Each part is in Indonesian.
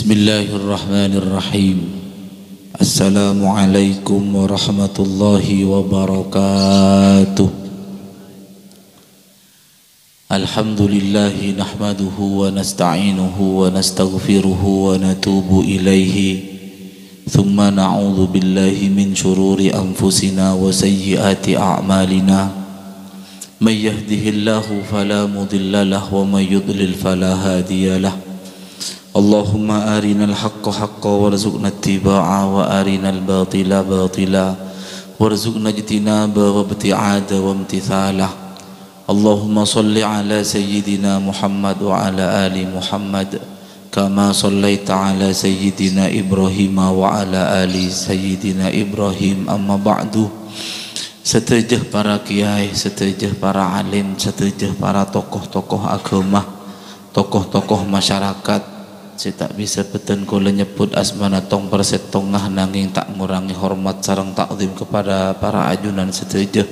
Bismillahirrahmanirrahim. Assalamualaikum warahmatullahi wabarakatuh. Alhamdulillahi nahmaduhu wa nasta'inuhu wa nastaghfiruhu wa natubu ilaihi. Thumma na'udzu billahi min syururi anfusina wa sayyiati a'malina. May yahdihillahu fala mudilla lahu wa may yudlil fala hadiya lahu. Allahumma arinal haqqa haqqan warzuqna ittiba'a wa arinal batila batila warzuqna ijtinaba wa ibti'ada wa imtithalah. Allahumma salli ala sayyidina Muhammad wa ala ali Muhammad kama sallaita ala sayyidina Ibrahim wa ala ali sayyidina Ibrahim. Amma ba'du. Setejah para kiai, setejah para alim, setejah para tokoh-tokoh agama, tokoh-tokoh masyarakat. Saya tak bisa beten kula nyebut asmana tong persetongah nanging tak ngurangi hormat sareng takzim kepada para ajunan setejah,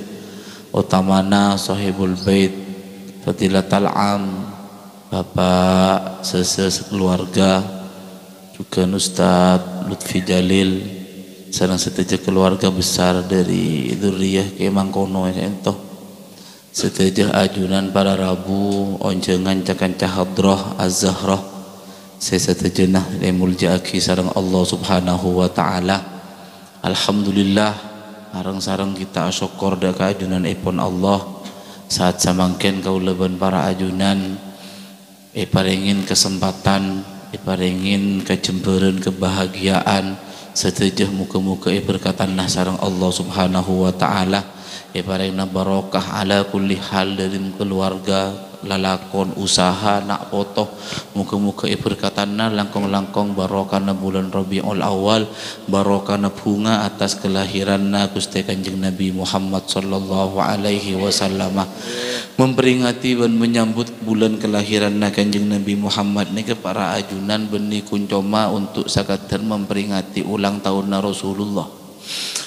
utamana sahibul bait fadilatul am Bapak sekeluarga, juga Ustaz Lutfi Jalil sareng setejah keluarga besar dari dzurriyyah Ki Mangkono ento, setejah ajunan para rabu oncengan cakanca hadrah az-zahrah. Saya setejenah muljaki sareng Allah subhanahu wa ta'ala. Alhamdulillah sareng kita syukur da kaajunan ipun Allah saat samangken kaulaban para ajunan paringin kesempatan, paringin kecemburan kebahagiaan setejah muka-muka berkatanah sareng Allah subhanahu wa ta'ala. Paringna barokah ala kulli hal dari keluarga, lalakon, usaha, nak foto, muka-muka berkatana langkong-langkong barokana bulan Rabiul Awal, barokana bunga atas kelahiranna Gusti Kanjeng Nabi Muhammad sallallahu alaihi wasallam. Memperingati dan menyambut bulan kelahiranna Kanjeng Nabi Muhammad niki para ajunan benih kuncoma untuk sakadar memperingati ulang tahunna Rasulullah.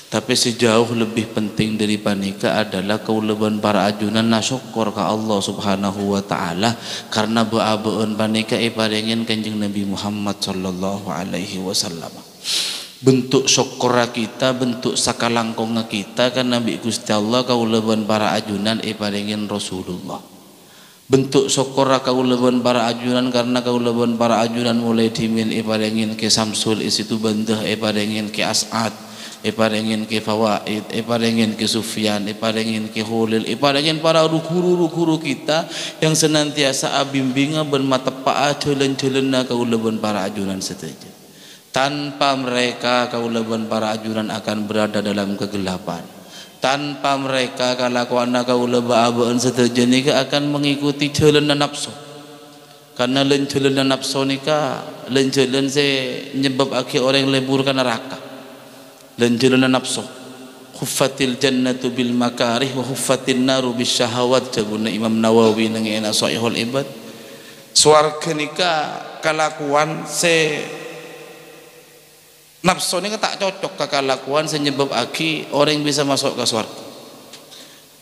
Tapi sejauh lebih penting dari panika adalah kaulaban para ajunan nasyukur ka Allah subhanahu wa ta'ala karena beabeun panika paringin Kanjeng Nabi Muhammad sallallahu alaihi wasallam. Bentuk syukur kita, bentuk sakalangkong kita karena Nabi Gusti Allah kaulaban para ajunan paringin Rasulullah. Bentuk syukur kaulaban para ajunan karena kaulaban para ajunan mulai dimin paringin ke Samsul isitu bandah paringin ke As'ad, paringin ke Fawaid, paringin ke Sufyan, paringin ke Hulil, paringin para guru-guru kita yang senantiasa bimbingan ben matepa jalan-jalanna kaulaban para ajunan seteja. Tanpa mereka kaulaban para ajunan akan berada dalam kegelapan. Tanpa mereka kalakuanna kaulaban seteja nika akan mengikuti jalan nafsu. Karena jalan nafsu nika jalan se nyebab aki orang lebur ke neraka. Dan jalan nafsu khuffatil jannatu bil makarih wa khuffatin naru bis syahawat jaguna Imam Nawawi nang ena Sahihul Ibad. Swarga nika kalakuan se nafsu nika tak cocok ka kalakuan se nyebab aki orang bisa masuk ke swarga.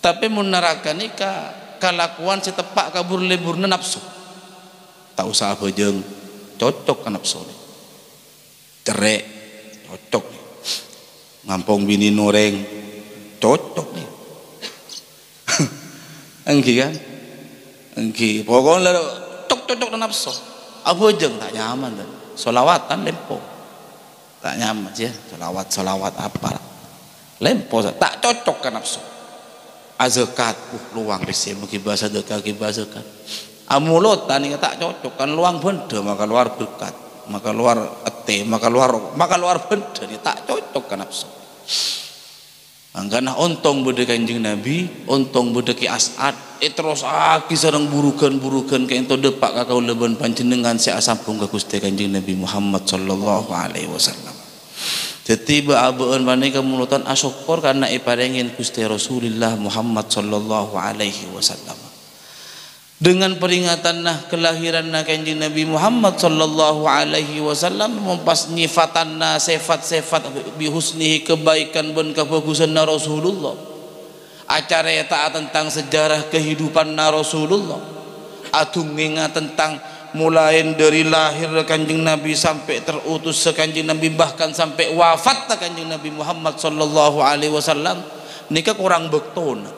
Tapi mun neraka nika kalakuan se tepak kabur leburna nafsu. Tak usah bejeung cocok ka nafsu. Cerek cocok. Ngampong bini noreng cocok nih. Engki kan engki pokoknya cocok nafsu apa jeng tak nyaman dan solawatan lempo tak nyaman sih solawat apa lempo tak cocok kan nafsu. Azakat luang besi mungkin bahasa dekat zakat amulot tani tak cocok kan luang benda maka luar berkat maka luar ete maka luar benda tak cocok kan nafsu. Angkana ontong beda Kanjeng Nabi, ontong beda Ki As'ad, terus aki sareng burukan-burukan kayak ento depak ka kaulaban panjenengan si asampung ka Gusti Kanjeng Nabi Muhammad sallallahu alaihi wasallam. Jadi baabeun panika munutan asyukur karena iparengin Gusti Rasulullah Muhammad sallallahu alaihi wasallam. Dengan peringatan kelahiran Kanjeng Nabi Muhammad sallallahu alaihi wasallam mempas nyifatanna sifat-sifat bihusnihi kebaikan dan kebagusan Rasulullah. Acara eta tentang sejarah kehidupan Rasulullah. Atung ngingat tentang mulai dari lahir Kanjeng Nabi sampai terutus Kanjeng Nabi, bahkan sampai wafat Kanjeng Nabi Muhammad sallallahu alaihi wasallam, nika kurang bektona,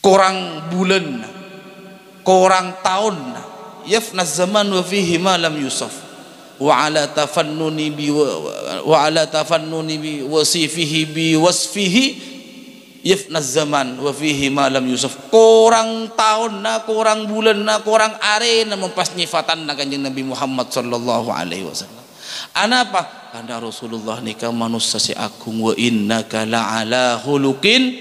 kurang bulan, kurang tahun, yafna zaman wa fihi ma lam yusaf wa ala tafannuni bi wasifihi bi wasfihi yafna zaman wa fihi ma lam yusaf. Kurang tahun na, kurang bulan na, kurang are na mempas nyifatan na Kanjeng Nabi Muhammad sallallahu alaihi wasallam. Anapa? Karena Rasulullah nika manusia si agung, wa innaka la'ala khuluqin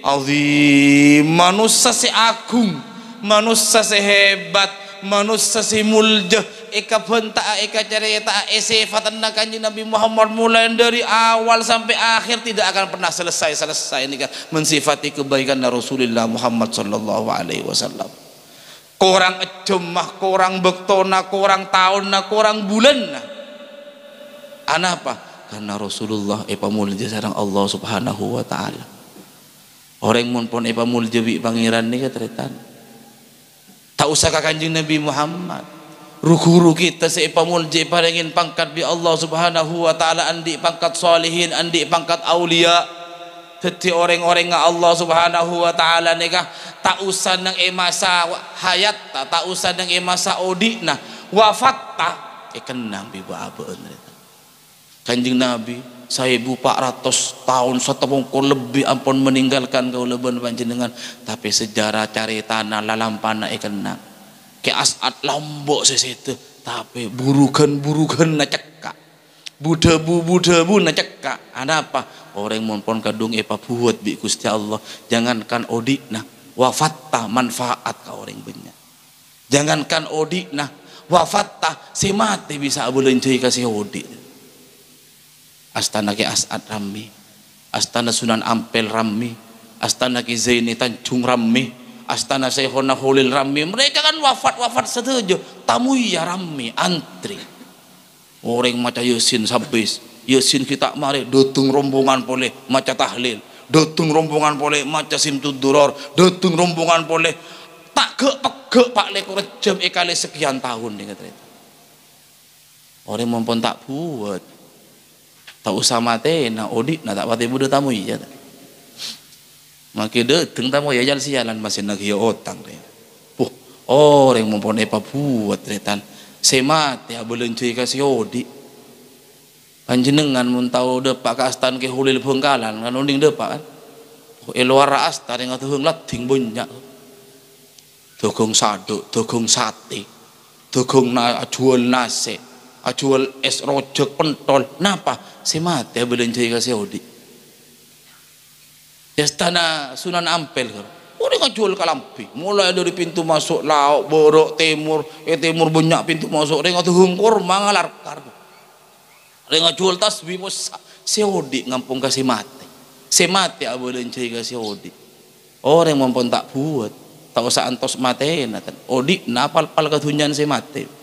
azim. Manusia si agung, manusia si hebat, manusia si mulja, eka benta, eka cerita, sifatan Kanjeng Nabi Muhammad mulai dari awal sampai akhir tidak akan pernah selesai ini kan mensifati kebaikan Rasulullah Muhammad sallallahu alaihi wasallam. Kurang ejemah, kurang bektona, kurang tahun, kurang bulan. Anapa? Karena Rasulullah pamulja sareng Allah Subhanahu wa taala. Orang mun pun pamulja bi pangeran nika tretan. Tak usah ka Kanjeng Nabi Muhammad. Ruku-ru kita seipamulji parengin pangkat bi Allah Subhanahu wa taala, andi pangkat salihin, andi pangkat aulia. Dadi orang-orang nga Allah Subhanahu wa taala nika tak usah nang masa hayat, tak usah nang masa odina wafat ta kenang bi baabeun. Kanjeng Nabi 1400 tahun satepungkur lebih ampun meninggalkan kaulaban panjenengan, tapi sejarah caritana lalampana kenang ke As'ad lombok sesitu, tapi burukan na cekak, budebu na cekak. Ada apa? Orang monpon kadung buat bi Gusti Allah, jangankan odikna wafatta manfaat ka orang banyak, jangankan odikna wafatta si mati bisa belenjai kasih odik. Astana ke As'ad rami, astana Sunan Ampel rami, astana ke Zaini Tanjung rami, astana Syekhona Holil rami. Mereka kan wafat setuju, tamu ya rami antri. Orang maca Yasin sabis, Yasin kita mari dotung rombongan boleh maca tahlil, dotung rombongan boleh maca simtud duror, dotung rombongan boleh tak ke pak lekor jam ekali sekian tahun dengan cerita. Orang mampun tak buat. Tak usah mati, na odik, na tak pati budak tamu iya. Maki dateng tamu ya jalan sialan masih nak hiu otang deh. Orang mempunyai buat retan. Semati ya belencuy kasih odik. Panjenengan mun tahu depak ke astan ke hulil Bengkalan kan unding depak kan. Eluara asta dengan tuhung lating banyak. Dogong saduk, dogong sate, dogong jual nasi, jual es rojak pentol. Napa? Semati ya belencuy kasih odik. Istana Sunan Ampel kan. Orang jual kalampi, mulai dari pintu masuk lauk, borok timur, timur banyak pintu masuk. Orang tuhung kurma ngalarkar. Orang jual tasbih bos seodik ngampung kasih mati. Semati ya belencuy kasih odik. Orang mampun tak buat, tak usah antos mati. Odik napal ketunjan semati.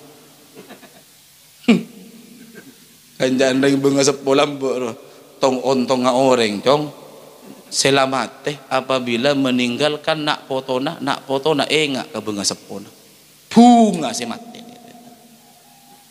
Kanjaan ring bunga sepolam bro, tong ontong nga orang cong selamat apabila meninggalkan nak potona enggak ke bunga sepona bunga si mati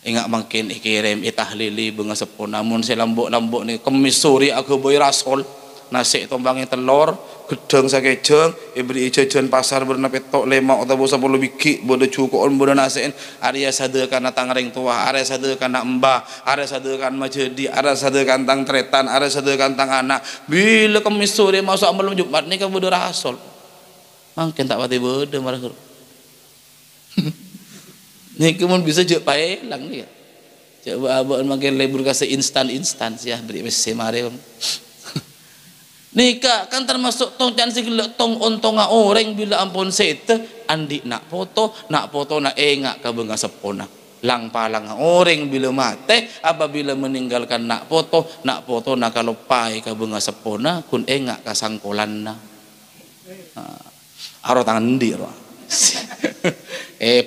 enggak makin ikirim itahlili bunga sepona mun selambok ni kemis suri aku boy rasol nasi tombangnya telur gedang sakejeng ibri jajan pasar bernapet tok lema atau 10 biki bodo cukon bodo nasein area sadekan tangring tua, area sadekan mbah, area sadekan majedi, area sadekan tang tretan, area sadekan tang anak. Bila kemis sore masuk malam Jumat ni kan bodo rasol mungkin tak pati bodo marah ni kemun bisa je paelang ni coba abang makin lebur kasih instan ya beri mesti mari nikah kan termasuk tong can sigilek tong ontonga orang bila ampun sete andi nak foto na enggak ka beunga sepona lang palang orang bila mate apabila meninggalkan nak foto na kalau pai ka beunga sepona kun enggak ka sangkolanna aro tangan ndi ro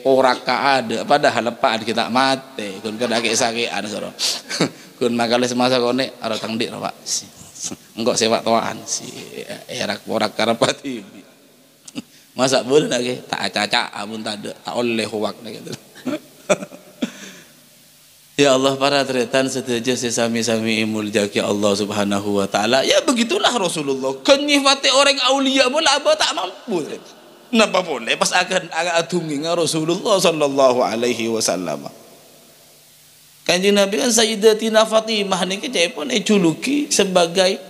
poraka ada padahal lepaan kita mate kun kada sakean ro kun makale semasa kone aro tang ndi ro Pak enggak sewa toan si erak porak karapati Masa boleh lagi tak acak amun tak ada tak oleh hoak gitu. Ya Allah, para tretan setuju sesami-sami imul jaki Allah Subhanahu wa taala. Ya begitulah Rasulullah. Kenyifati orang aulia bola apa tak mampu. Napa boleh pas akan agak atungi Rasulullah sallallahu alaihi wasallam. Kanjeng Nabi kan Sayyidatina Fatimah niki pun juluki sebagai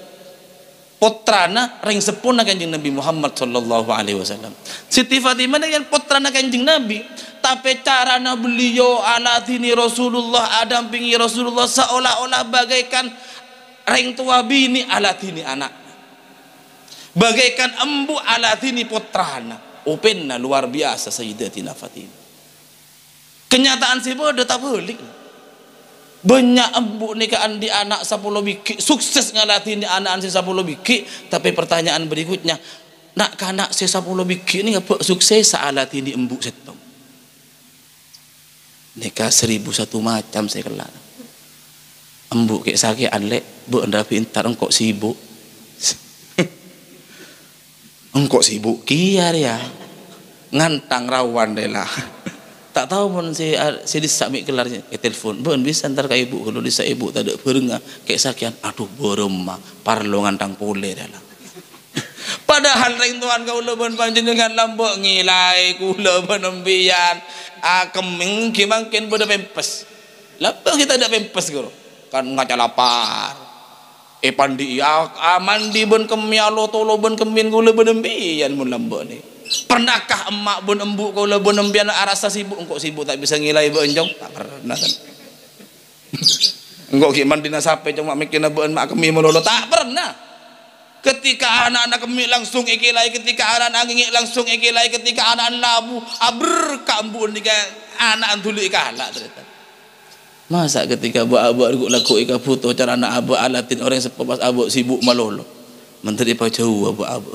putrana ring sepuna Kanjeng Nabi Muhammad sallallahu alaihi wasallam. Siti Fatimah kan putrana Kanjeng Nabi, tapi carana beliau ala dini Rasulullah, adampingi Rasulullah seolah-olah bagaikan ring tua bini ala dini anak, bagaikan embu ala dini putrana. Openna luar biasa Sayyidatina Fatimah. Kenyataan sih bodoh tak balik. Banyak embu nikaan di anak 10 biki, sukses ngalatih di anak 10 biki, tapi pertanyaan berikutnya, nak kanak 10 biki ini apa sukses alatih di embu setong. Nikah 1001 macam saya kelar. Embu kayak sakit anlek, bu anda pintar engkau sibuk. Engkau sibuk kiar ya. Ngantang rawan deh lah. Tak tahu pun saya disami kelarnya ke telepon ben bisa ntar ke ibu kalau disa ibu tak ada berenga kayak sakian aduh boroma parlo ngantang pole dah lah. Padahal ring tuan kau leben panjenengan lambok ngilai kula benembian keming kimangkin bodo pempes lapang kita ada pempes guru kan ngaca lapar pandi mandi ben kemialo tolo ben kemin kula benembian mun lambok ni. Pernahkah emak bun embu kau lebon embian arasa sibuk engkau sibuk tak bisa ngilai benjong tak pernah kan. Engkau kiman dina sape cuma mikir beun mak kemi melolo tak pernah. Ketika anak-anak kemi langsung ikilai, ketika anak angin langsung ikilai, ketika anak labu aber kambun nika anak antuli kalah ternyata. Masa ketika buat guk laku ika foto cara anak abu alatin orang sepepas abu sibuk melolo. Menteri pa jauh abu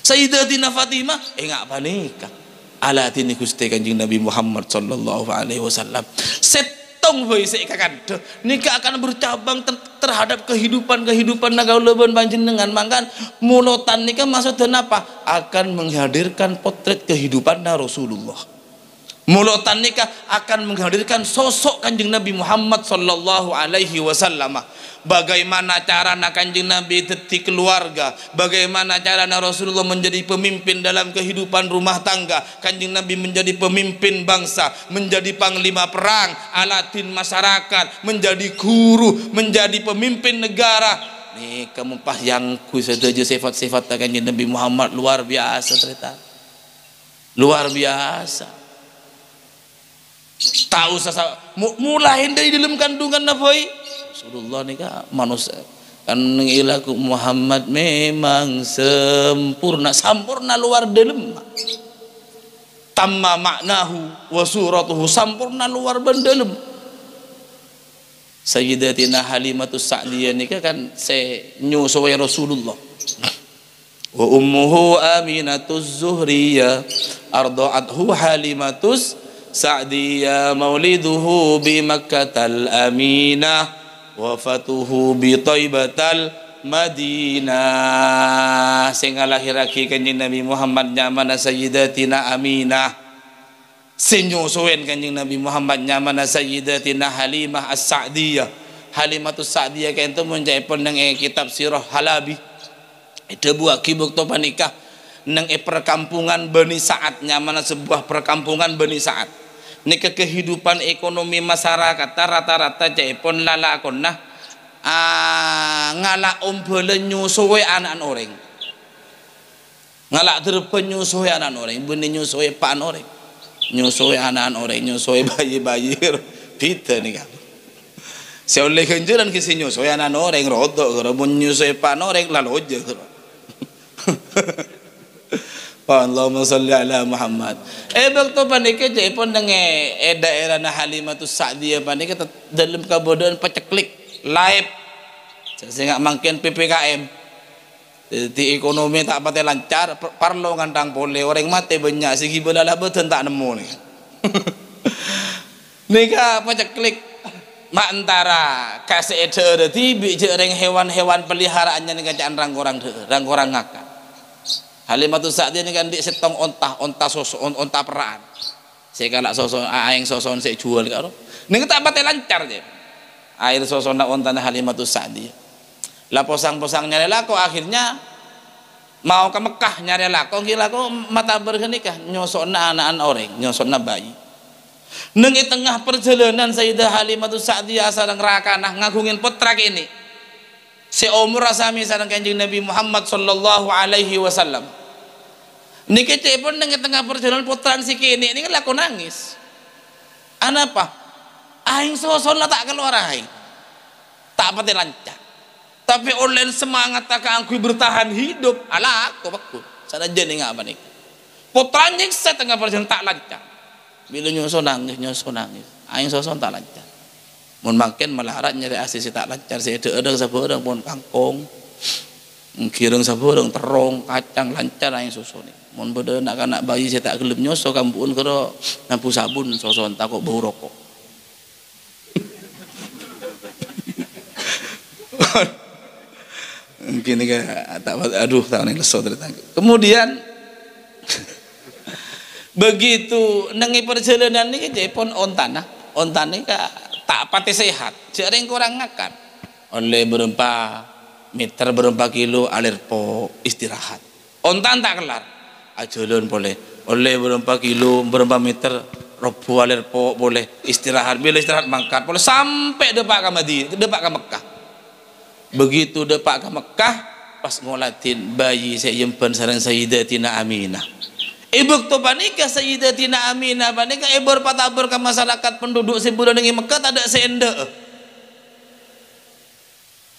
Sayyidatina Fatimah ngak panika ala tini Gusti Kanjeng Nabi Muhammad sallallahu alaihi wasallam setong bae sik kakande nika akan bercabang terhadap kehidupan nagauleubeun panjenengan mangkan mulotan nika maksudna apa akan menghadirkan potret kehidupan Rasulullah. Mulotan nika akan menghadirkan sosok Kanjeng Nabi Muhammad sallallahu alaihi wasallam. Bagaimana cara Kanjeng Nabi detik keluarga, bagaimana cara Rasulullah menjadi pemimpin dalam kehidupan rumah tangga, Kanjeng Nabi menjadi pemimpin bangsa, menjadi panglima perang, alatin masyarakat, menjadi guru, menjadi pemimpin negara. Nih kamu pas yang ku setuju sifat-sifat Kanjeng Nabi Muhammad luar biasa cerita. Luar biasa. Tahu sasa mulai dari dalam kandungan nafoi Rasulullah ni kan manusia kan ilaku Muhammad memang sempurna luar dalam tamma maknahu wa suratuhu sempurna luar dalam. Sayyidatina Halimatus Sa'diyah ni kan nyusui Rasulullah wa ummuhu Aminatuz Zuhriyah arda'athu Halimatus Sa'diyah mauliduhu bi Makkatal Aminah wafatuhu bi Thaibatal Madinah. Sing lahirake Kanjeng Nabi Muhammad nyamana Sayyidatina Aminah, sing nyusuin Kanjeng Nabi Muhammad nyamana Sayyidatina Halimah As-Sa'diyah. Halimatus Sa'diyah kento menjaipun nang kitab Sirah Halabi itu buah kibuk to panikah nang perkampungan Bani Sa'ad nyamana sebuah perkampungan Bani Sa'ad. Nika kehidupan ekonomi masyarakat rata-rata jaipun lalakon nah ngalak umpelen nyusui anak orang ngalak terpen nyusui anak orang benih nyusui pan orang nyusui anak orang nyusui bayi-bayi kita nih kan saya oleh kenjalan kisi nyusui anak orang rodok kalau nyusui pan orang lalu aja Allahumma salli ala Muhammad. Bakto panika jaipun nang daerah na Halimatus Sa'diyah panika dalam kabodohan paceklik live. Sehingga mangkin PPKM. Di ekonomi tak pate lancar, parlo ngantang pole orang mate banyak segi belala beuten tak nemu nih. Nika paceklik mak antara kasih tibi jeung hewan-hewan peliharaannya nika caan rangkorang ngaka. Halimatus Sa'diyah ini kan di setong onta sosok onta peraan. Saya kalak sosok aing sosok saya jual karo. Ning tak pate lancar je. Air sosok nak onta Halimatus Sa'diyah. Lah posang-posang nyari lako akhirnya mau ke Mekah nyari lako gila ko mata berkenikah nyosokna anak-anak orang, nyosokna bayi. Neng tengah perjalanan Sayyidah Halimatus Sa'diyah sareng rakanah ngagungin putra kini. Seumur asami sareng Kanjeng Nabi Muhammad sallallahu alaihi wasallam. Niki cepon neng tengah perjalanan putra si kini ini kan laku nangis. Anapa? Aing sosona tak keluar aing. Tak pati lancar. Tapi oleh semangat tak aku bertahan hidup. Alah aku sana jadi ngapa nih? Putranya saya tengah perjalanan tak lancar. Bila nyusul nangis, aing sosok tak lancar. Mun makin melarat nyari asisi tak lancar, saya ada sabarang pun kangkung, kireng sabarang terong, kacang lancar aing sosok ni. Mun beda nak bayi saya tak gelem nyusul kampun kero nampu sabun sosok takut bau rokok. Mungkin ni tak aduh tak nih leso tertang. Kemudian begitu nengi perjalanan ni Jepun ontana ni tak pati sehat sering kurang makan oleh berempa meter berempa kilo alir po istirahat ontan tak kelar ajalan boleh oleh berempa kilo berempa meter robo alir po boleh istirahat bila istirahat mangkat boleh sampai depak ke Madinah depak ke Mekah begitu depak ke Mekah pas ngolatin bayi saya jempan sareng Sayyidatina Aminah. Ibu tu panika Sayyidatina Aminah panika ibu patabar ke masyarakat penduduk sebulan dengan Mekah tak ada senda.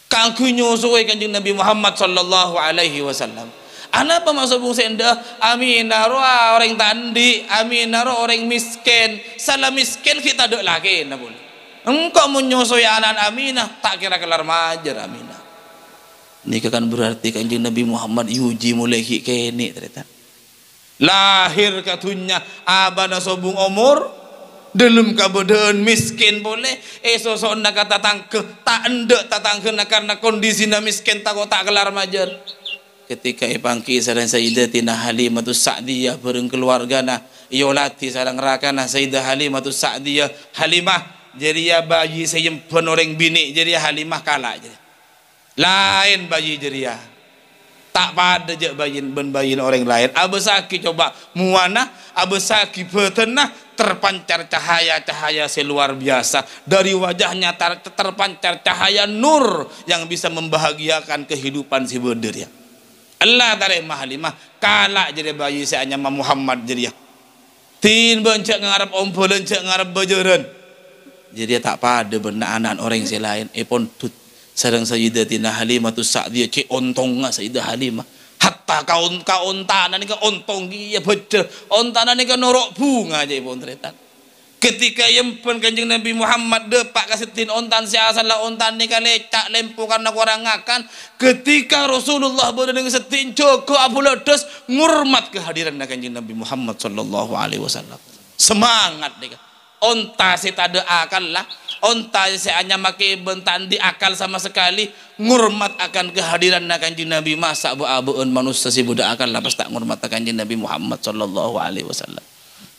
Kangku nyusui Kanjeng Nabi Muhammad sallallahu alaihi wasallam. Apa maksud bung senda? Aminah roh orang tandi, Aminah roh orang miskin. Salah miskin kita dek lagi nak boleh. Engkau menyusui anak Aminah tak kira kelar majar Aminah. Ini kan berarti Kanjeng Nabi Muhammad yuji mulai kini ternyata. Lahir katunya abana sobung umur dalam keadaan miskin boleh sosok nak kata tangke tak endek tak tangke karena kondisi na miskin tak kelar majar ketika ipangki sareng Sayyidatina Halimatus Sa'diyah bareng keluarga na iolati sareng rakana Sayyidah Halimatus Sa'diyah Halimah jadi ya bayi sayempen orang bini jadi Halimah kalah jadi lain bayi jadi ya tak pada je bayin orang lain abesaki coba muana abesaki betenah terpancar cahaya seluar biasa dari wajahnya terpancar cahaya nur yang bisa membahagiakan kehidupan si bedir ya Allah tarik Halimah kalak jadi bayi seanya Muhammad jadi ya tin bencak ngarap ompol bencak ngarap bajaran jadi tak pada benda anak orang si lain epon tut sareng Sayyidatina Halimatus Sa'diyah cik ontong nga Sayyidah Halimah hatta kaun tanan ni ka ontong iya beda ontanan ni ka norok bunga aja pun ternyata ketika yempen Kanjeng Nabi Muhammad depak kasetin ontan siasan lah ontan ni ka lecak lempu karena kurang ngakan ketika Rasulullah berdengang setin joko Abu Ladas ngurmat kehadiran Kanjeng Nabi Muhammad sallallahu alaihi wasallam semangat ni ka onta si tada akal lah onta saya hanya makai bentan di akal sama sekali ngurmat akan kehadiran Kanjeng Nabi masa abu-abuun manusia si budak akal lah pas tak ngurmat Kanjeng Nabi Muhammad sallallahu alaihi wasallam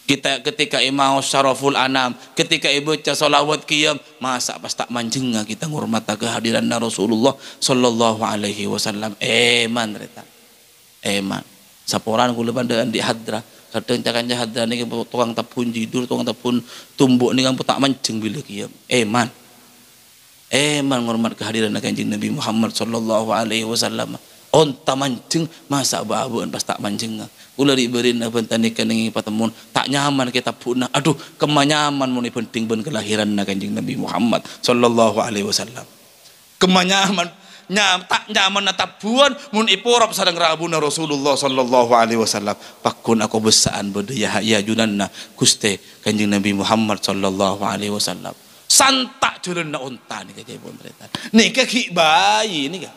kita ketika imam syaraful anam ketika ibu baca salawat qiyam masa pas tak manjeng kita ngurmat kehadiran Rasulullah sallallahu alaihi wasallam eman reta eman saporan kula bandaan di hadrah kadang cakan jahat dan ni tukang tapun jidur tukang tapun tumbuk ni kan tak mancing bila kiam eman ngormat kehadiran Kanjeng Nabi Muhammad sallallahu alaihi wasallam onta mancing masa abu-abuan pas tak mancing kula diberin bentanikan dengan patemun tak nyaman kita punah aduh kemanyaman mun penting ben kelahiran Kanjeng Nabi Muhammad sallallahu alaihi wasallam kemanyaman tak nyaman tapuan mun iporap sareng rabuna Rasulullah sallallahu alaihi wasallam pakun aku besaan bedaya ya junanna Guste Kanjeng Nabi Muhammad sallallahu alaihi wasallam santak jelenna unta ni kaya pun berita ni ke ki bayi ni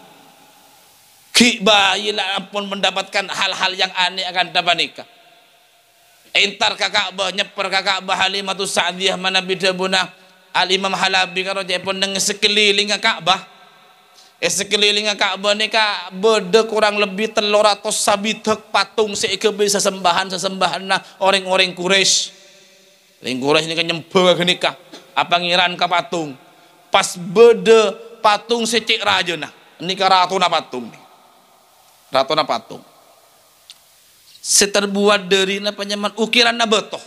ki bayi lah ampun mendapatkan hal-hal yang aneh akan dapat nikah entar ka Ka'bah nyeper ka Ka'bah Halimatus Sa'diyah mana bida bunah Al Imam Halabi karo jepun nang sekeliling Ka'bah sekeliling Ka'bah nika beda kurang lebih 300 sabitek patung seikebe sesembahan nah orang-orang Quraisy. Orang Quraisy nika nyembah genika apa ngiran ka patung. Pas beda patung secik raja nah. Nika ratuna patung nih. Ratuna patung. Seterbuat dari napa nyaman ukiran betoh.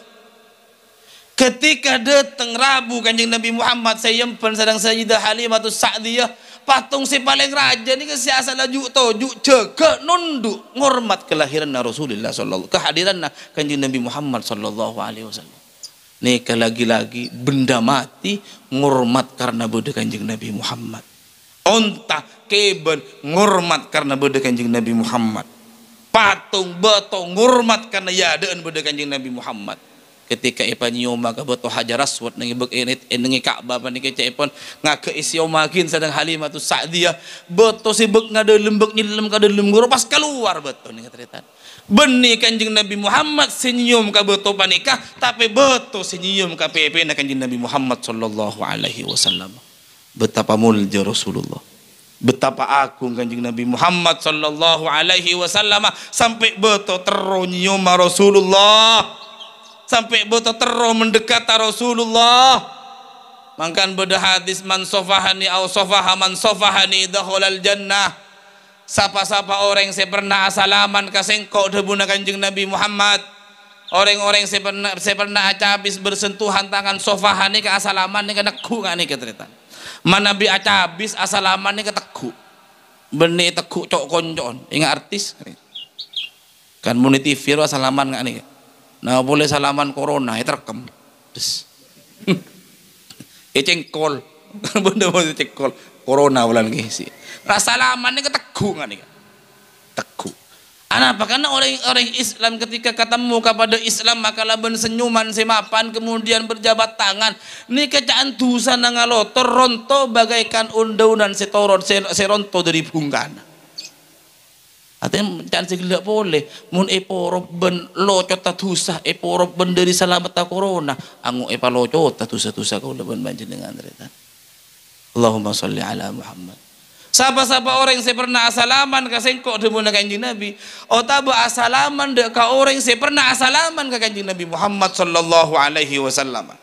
Ketika datang Rabu Kanjeng Nabi Muhammad sayempen sedang Sayyidah Halimatus Sa'diyah patung si paling raja ni si asal laju toju jaga nunduk ngormat kelahiran Rasulullah sallallahu kehadiran Kanjeng Nabi Muhammad sallallahu alaihi wasallam. Nika lagi-lagi benda mati ngormat karena beda Kanjeng Nabi Muhammad. Onta keben ngormat karena beda Kanjeng Nabi Muhammad. Patung beto ngormat karena yadaan beda Kanjeng Nabi Muhammad. Ketika ipan nyoma ka beto Hajar Aswad nangi bek enit nengi Ka'bah panike cepon ngake isiomagin sedang Halimatus Sa'diyah beto sibuk ngadelem bek nyilem ka delem guru pas keluar beto nih cerita benih Kanjeng Nabi Muhammad senyum ka beto panikah tapi beto senyum ka pepe na Kanjeng Nabi Muhammad sallallahu alaihi wasallam. Betapa mulia Rasulullah, betapa agung Kanjeng Nabi Muhammad sallallahu alaihi wasallam sampai beto teronyum Rasulullah, sampai beto terus mendekat Rasulullah. Mangkan beda hadis man sofahani au sofaha man sofahani dakhulal jannah. Sapa-sapa orang yang pernah asalaman kasengko debuna Kanjeng Nabi Muhammad. Orang-orang yang pernah acabis bersentuhan tangan sofahani ke asalaman ni keneku ngani keteritan. Mana bi acabis asalaman ni keteku. Benih teku cok koncon. Ingat artis kan muni TV asalaman ngani. Nah boleh salaman corona itu rekam terus cengkol benda mau cengkol corona bulan gisi salaman ini keteku kan nih teku apa karena orang Islam ketika ketemu kepada Islam maka laban senyuman semapan kemudian berjabat tangan ini kecaan dosa nangalotor ronto bagaikan undaunan setoron seronto dari bungkana. Artinya jangan segala boleh mun eporob ben locot tatusah eporob ben dari selamat ta corona angu epa locot tatusah kau leban banjir dengan cerita. Allahumma sholli ala Muhammad. Sapa-sapa orang yang pernah asalaman ka sengkok demu Kanjeng Nabi otaba asalaman dek ka orang yang pernah asalaman ka Kanjeng Nabi Muhammad sallallahu alaihi wasallam.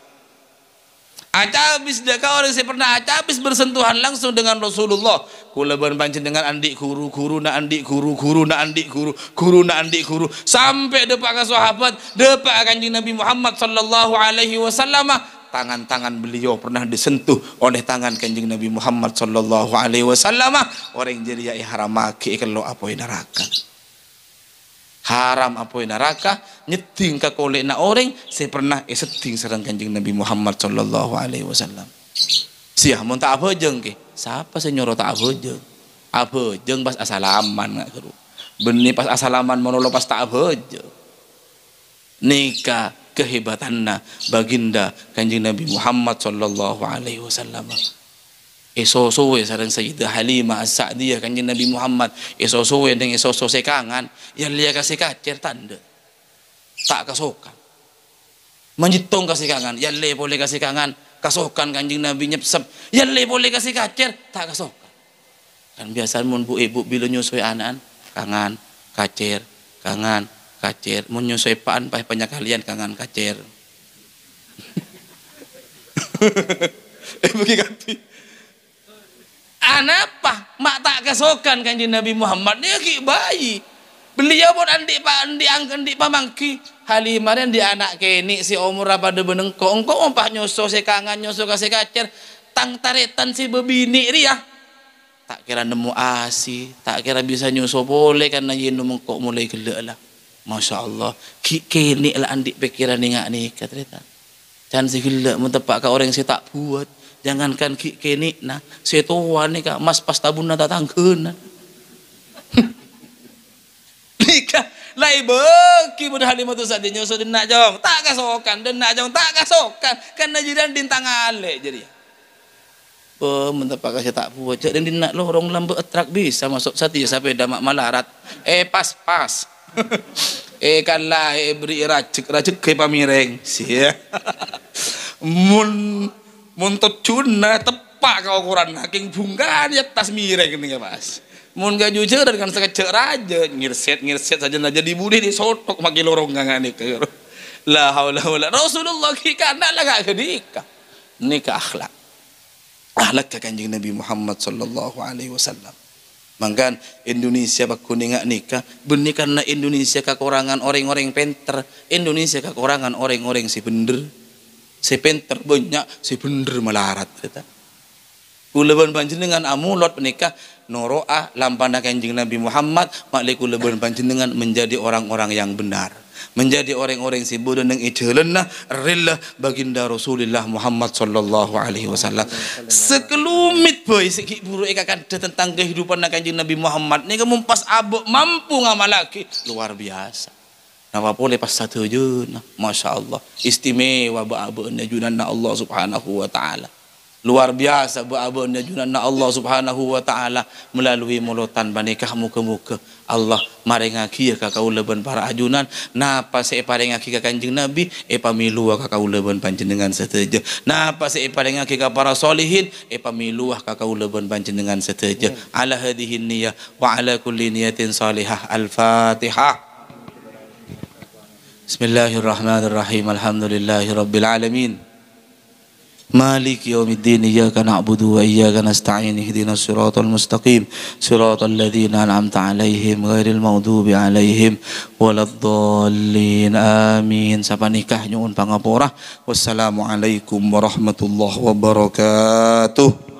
Acabis dek ka orang yang pernah acabis bersentuhan langsung dengan Rasulullah. Kula berpancing dengan andik guru na andik guru na andik guru na andik guru sampai depak ke sahabat depak Kanjeng Nabi Muhammad sallallahu alaihi wasallam tangan-tangan beliau pernah disentuh oleh tangan Kanjeng Nabi Muhammad sallallahu alaihi wasallam orang jadi ya haramake kalau apoi neraka haram apoi neraka nyeting ka kolek na orang saya pernah seting sareng Kanjeng Nabi Muhammad sallallahu alaihi wasallam. Siah mun tak abojeng ke siapa senyoro tak abojeng pas asalaman nggak keru benih pas asalaman monolog pas tak abojeng nikah kehebatanna baginda Kanjeng Nabi Muhammad sallallahu alaihi wasallam. Esosowe sareng Sayyidah Halimah As-Sa'diyah Kanjeng Nabi Muhammad esosowe dengan esoso sekangan yang liya kasih kacer tanda tak kasokan menjitong kasih kangan yang le boleh kasih kangan kasokan Kanjeng Nabi nyepsep yang le boleh kasih kacer tak kasokan kan biasa mun bu ibu bila nyusui anak kangan kacer mun nyusui paan pah banyak kalian kangan kacer bagi ganti anak apa mak tak kasokan Kanjeng Nabi Muhammad dia ki bayi beliau pun andi pamangki Halimah dan di anak kini si umur apa de benengko engko ompah nyusu si kangen nyusu kasih kacer tang taretan si bebini ria tak kira nemu asi tak kira bisa nyusu boleh karena yenu mengkok mulai gelek lah. Masya Allah kini lah andi pikiran nih katreta jangan segila mentepak ke orang yang saya tak buat jangankan kini nah saya tua nih kak mas pas tabun nata tangkeun nikah lai beki budak Halimatus Sa'diyah nyusul denak jong tak kasokan karena jiran dintang ale jadi mentapa kasih tak buat dan dinak lo orang lambe atrak bisa masuk sati sampai damak malarat pas kalah beri rajek ke pamireng sia mun tot cuna tepak kau ukuran haking bungkan ya tas mireng nih Mas. Mun gak jujur dengan sekecek raja ngirset saja jadi budi di sotok makin lorong nggak nikah. La haula wala Rasulullah kita nak lah gak nikah. Nikah akhlak ke kanjeng Nabi Muhammad sallallahu alaihi wasallam. Mangkan Indonesia baku ningak nikah benih karena Indonesia kekurangan orang-orang pinter. Indonesia kekurangan orang-orang si bener. Si pinter banyak, si bener melarat kita. Kuleban panjenengan amulot menikah noroah lampana kanjeng Nabi Muhammad makli kuleban panjenengan menjadi orang-orang yang benar, menjadi orang-orang si bodoh nang ijelenah rillah baginda Rasulullah Muhammad sallallahu alaihi wasallam. Sekelumit boy sikit buruk ikakan tentang kehidupan kanjeng Nabi Muhammad ni kemumpas abuk mampu ngamalaki luar biasa. Napa boleh pas satu juna, masya Allah istimewa ba-abuna junanna Allah subhanahu wa ta'ala. Luar biasa ba-abuna junanna Allah subhanahu wa ta'ala melalui mulutan banikah muka-muka Allah marengaki ka kaulaban para ajunan napa se parengaki ka kanjeng Nabi pamilu ka kaulaban panjenengan seteja napa se parengaki ka para solihin pamilu ka kaulaban panjenengan seteja ala hadhihi niyyah wa ala kulli niyatin salihah. Al-Fatihah. Bismillahirrahmanirrahim. Alhamdulillahirabbil alamin. Maliki yaumiddin. Iyyaka na'budu wa iyyaka nasta'in. Ihdinas siratal mustaqim. Siratal ladzina an'amta 'alaihim ghairil maghdubi 'alaihim waladdallin. Amin. Sapa nikah nyuwun pangapura. Wassalamualaikum warahmatullahi wabarakatuh.